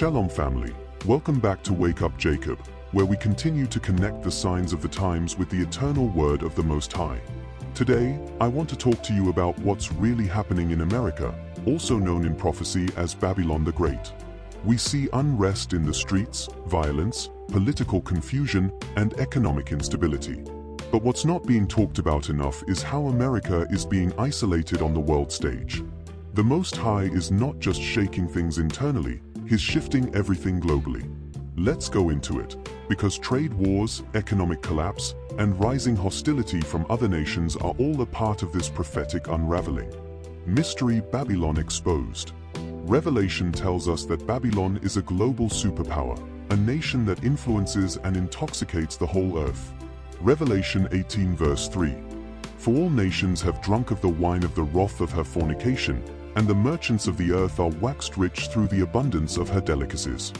Shalom family, welcome back to Wake Up Jacob, where we continue to connect the signs of the times with the eternal word of the Most High. Today, I want to talk to you about what's really happening in America, also known in prophecy as Babylon the Great. We see unrest in the streets, violence, political confusion, and economic instability. But what's not being talked about enough is how America is being isolated on the world stage. The Most High is not just shaking things internally, He's shifting everything globally. Let's go into it, because trade wars, economic collapse, and rising hostility from other nations are all a part of this prophetic unraveling. Mystery Babylon exposed. Revelation tells us that Babylon is a global superpower, a nation that influences and intoxicates the whole earth. Revelation 18 verse 3. For all nations have drunk of the wine of the wrath of her fornication, and the merchants of the earth are waxed rich through the abundance of her delicacies.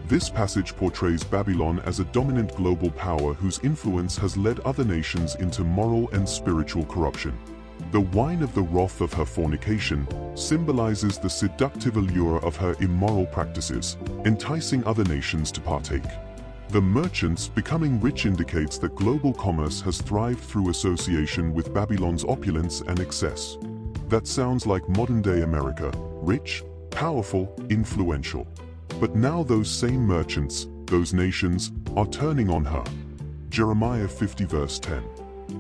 This passage portrays Babylon as a dominant global power whose influence has led other nations into moral and spiritual corruption. The wine of the wrath of her fornication symbolizes the seductive allure of her immoral practices, enticing other nations to partake. The merchants becoming rich indicates that global commerce has thrived through association with Babylon's opulence and excess. That sounds like modern-day America, rich, powerful, influential. But now those same merchants, those nations, are turning on her. Jeremiah 50 verse 10.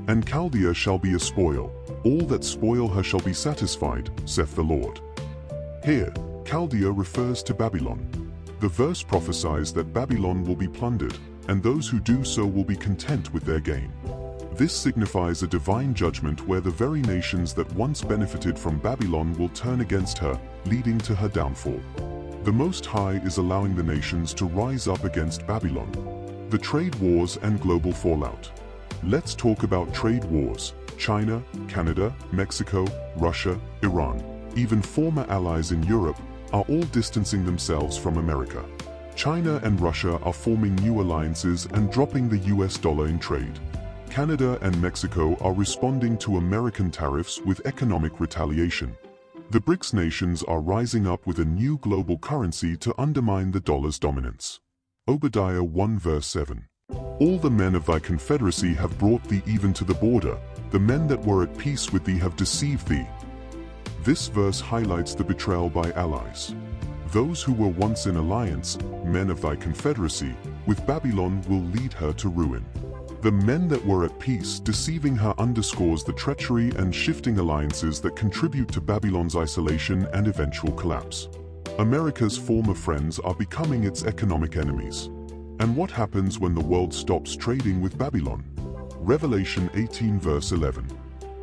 And Chaldea shall be a spoil, all that spoil her shall be satisfied, saith the Lord. Here, Chaldea refers to Babylon. The verse prophesies that Babylon will be plundered, and those who do so will be content with their gain. This signifies a divine judgment where the very nations that once benefited from Babylon will turn against her, leading to her downfall. The Most High is allowing the nations to rise up against Babylon. The trade wars and global fallout. Let's talk about trade wars. China, Canada, Mexico, Russia, Iran, even former allies in Europe, are all distancing themselves from America. China and Russia are forming new alliances and dropping the US dollar in trade. Canada and Mexico are responding to American tariffs with economic retaliation. The BRICS nations are rising up with a new global currency to undermine the dollar's dominance. Obadiah 1 verse 7. All the men of thy confederacy have brought thee even to the border, the men that were at peace with thee have deceived thee. This verse highlights the betrayal by allies. Those who were once in alliance, men of thy confederacy, with Babylon will lead her to ruin. The men that were at peace deceiving her underscores the treachery and shifting alliances that contribute to Babylon's isolation and eventual collapse. America's former friends are becoming its economic enemies. And what happens when the world stops trading with Babylon? Revelation 18 verse 11.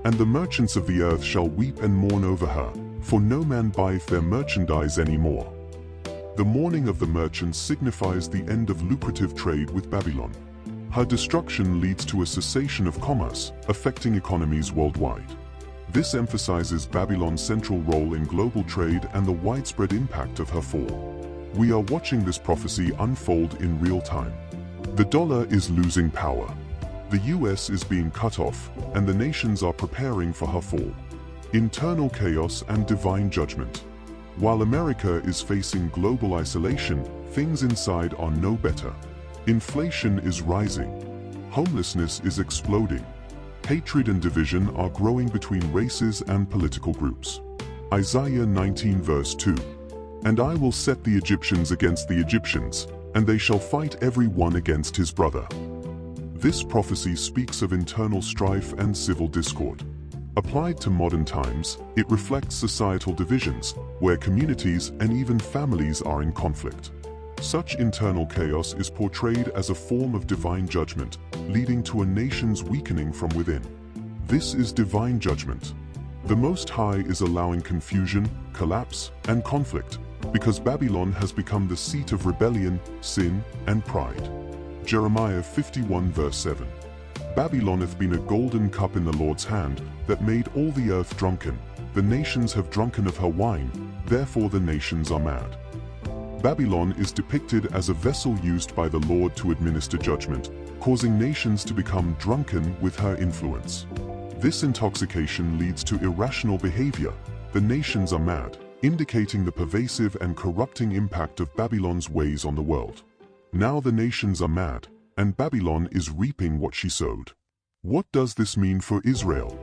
And the merchants of the earth shall weep and mourn over her, for no man buyeth their merchandise any more. The mourning of the merchants signifies the end of lucrative trade with Babylon. Her destruction leads to a cessation of commerce, affecting economies worldwide. This emphasizes Babylon's central role in global trade and the widespread impact of her fall. We are watching this prophecy unfold in real time. The dollar is losing power. The US is being cut off, and the nations are preparing for her fall. Internal chaos and divine judgment. While America is facing global isolation, things inside are no better. Inflation is rising. Homelessness is exploding. Hatred and division are growing between races and political groups. Isaiah 19 verse 2. And I will set the Egyptians against the Egyptians, and they shall fight every one against his brother. This prophecy speaks of internal strife and civil discord. Applied to modern times, it reflects societal divisions, where communities and even families are in conflict. Such internal chaos is portrayed as a form of divine judgment, leading to a nation's weakening from within. This is divine judgment. The Most High is allowing confusion, collapse, and conflict, because Babylon has become the seat of rebellion, sin, and pride. Jeremiah 51 verse 7. Babylon hath been a golden cup in the Lord's hand, that made all the earth drunken. The nations have drunken of her wine, therefore the nations are mad. Babylon is depicted as a vessel used by the Lord to administer judgment, causing nations to become drunken with her influence. This intoxication leads to irrational behavior. The nations are mad, indicating the pervasive and corrupting impact of Babylon's ways on the world. Now the nations are mad, and Babylon is reaping what she sowed. What does this mean for Israel?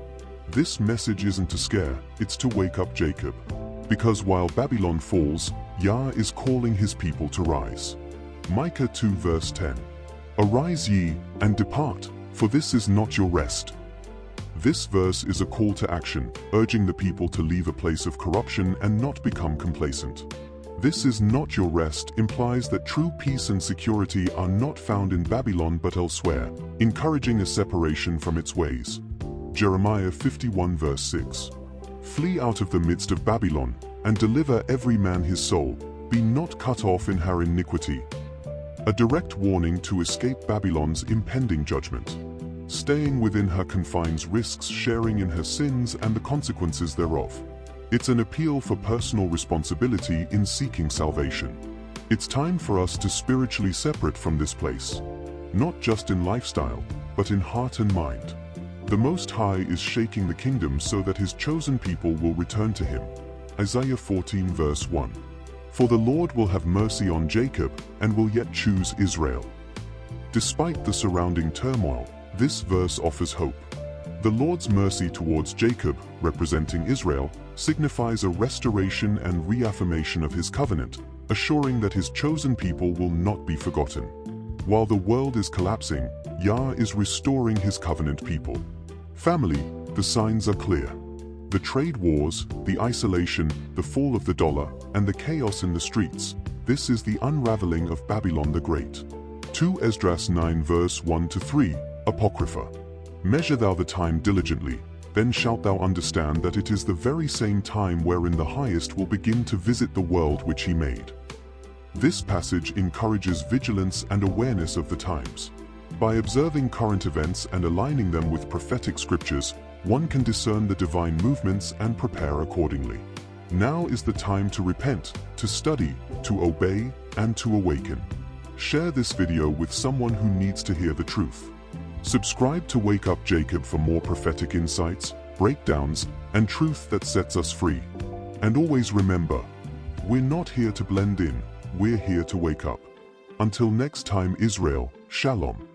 This message isn't to scare, it's to wake up Jacob. Because while Babylon falls, Yah is calling his people to rise. Micah 2 verse 10. Arise ye, and depart, for this is not your rest. This verse is a call to action, urging the people to leave a place of corruption and not become complacent. This is not your rest implies that true peace and security are not found in Babylon but elsewhere, encouraging a separation from its ways. Jeremiah 51 verse 6. Flee out of the midst of Babylon, and deliver every man his soul, be not cut off in her iniquity. A direct warning to escape Babylon's impending judgment. Staying within her confines risks sharing in her sins and the consequences thereof. It's an appeal for personal responsibility in seeking salvation. It's time for us to spiritually separate from this place. Not just in lifestyle, but in heart and mind. The Most High is shaking the kingdom so that his chosen people will return to him. Isaiah 14 verse 1. For the Lord will have mercy on Jacob, and will yet choose Israel. Despite the surrounding turmoil, this verse offers hope. The Lord's mercy towards Jacob, representing Israel, signifies a restoration and reaffirmation of his covenant, assuring that his chosen people will not be forgotten. While the world is collapsing, Yah is restoring his covenant people. Family, the signs are clear. The trade wars, the isolation, the fall of the dollar, and the chaos in the streets, this is the unraveling of Babylon the Great. 2 Esdras 9 verse 1-3, Apocrypha. Measure thou the time diligently, then shalt thou understand that it is the very same time wherein the Highest will begin to visit the world which he made. This passage encourages vigilance and awareness of the times. By observing current events and aligning them with prophetic scriptures, one can discern the divine movements and prepare accordingly. Now is the time to repent, to study, to obey, and to awaken. Share this video with someone who needs to hear the truth. Subscribe to Wake Up Jacob for more prophetic insights, breakdowns, and truth that sets us free. And always remember, we're not here to blend in, we're here to wake up. Until next time Israel, Shalom.